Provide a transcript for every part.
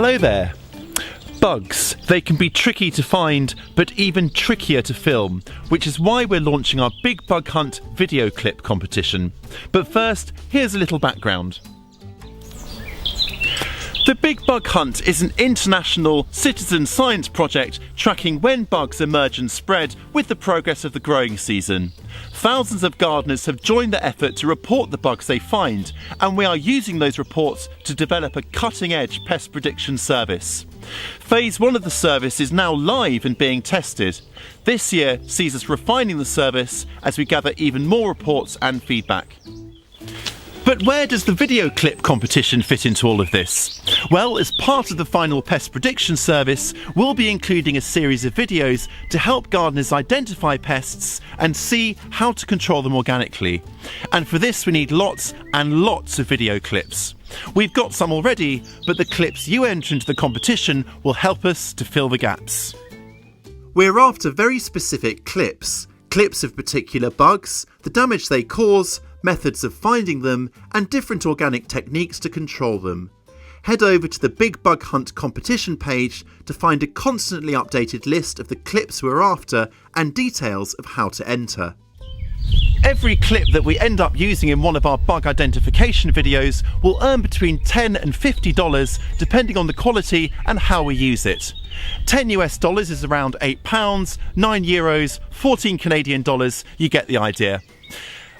Hello there. Bugs. They can be tricky to find, but even trickier to film, which is why we're launching our Big Bug Hunt video clip competition. But first, here's a little background. The Big Bug Hunt is an international citizen science project tracking when bugs emerge and spread with the progress of the growing season. Thousands of gardeners have joined the effort to report the bugs they find, and we are using those reports to develop a cutting-edge pest prediction service. Phase 1 of the service is now live and being tested. This year sees us refining the service as we gather even more reports and feedback. But where does the video clip competition fit into all of this? Well, as part of the final pest prediction service, we'll be including a series of videos to help gardeners identify pests and see how to control them organically. And for this we need lots and lots of video clips. We've got some already, but the clips you enter into the competition will help us to fill the gaps. We're after very specific clips of particular bugs, the damage they cause, methods of finding them, and different organic techniques to control them. Head over to the Big Bug Hunt competition page to find a constantly updated list of the clips we're after and details of how to enter. Every clip that we end up using in one of our bug identification videos will earn between $10 and $50 depending on the quality and how we use it. $10 is around £8, €9, 14 Canadian dollars, you get the idea.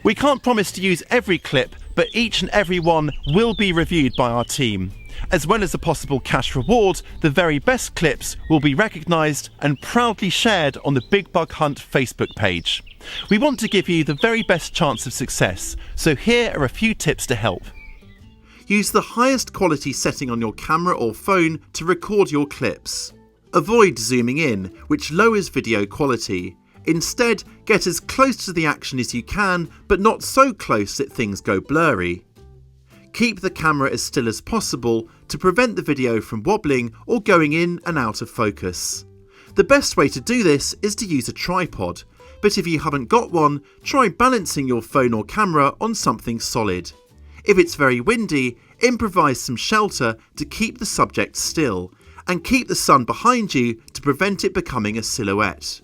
We can't promise to use every clip, but each and every one will be reviewed by our team. As well as a possible cash reward, the very best clips will be recognised and proudly shared on the Big Bug Hunt Facebook page. We want to give you the very best chance of success, so here are a few tips to help. Use the highest quality setting on your camera or phone to record your clips. Avoid zooming in, which lowers video quality. Instead, get as close to the action as you can, but not so close that things go blurry. Keep the camera as still as possible to prevent the video from wobbling or going in and out of focus. The best way to do this is to use a tripod, but if you haven't got one, try balancing your phone or camera on something solid. If it's very windy, improvise some shelter to keep the subject still, and keep the sun behind you to prevent it becoming a silhouette.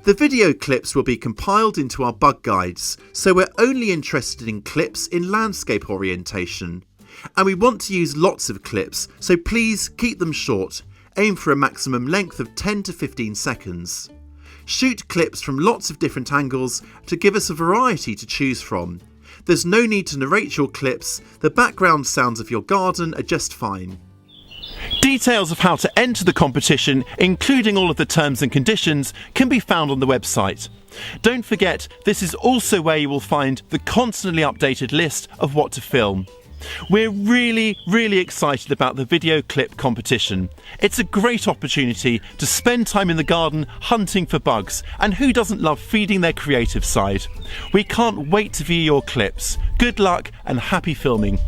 The video clips will be compiled into our bug guides, so we're only interested in clips in landscape orientation. And we want to use lots of clips, so please keep them short. Aim for a maximum length of 10 to 15 seconds. Shoot clips from lots of different angles to give us a variety to choose from. There's no need to narrate your clips, the background sounds of your garden are just fine. Details of how to enter the competition, including all of the terms and conditions, can be found on the website. Don't forget, this is also where you will find the constantly updated list of what to film. We're really excited about the video clip competition. It's a great opportunity to spend time in the garden hunting for bugs, and who doesn't love feeding their creative side? We can't wait to view your clips. Good luck and happy filming.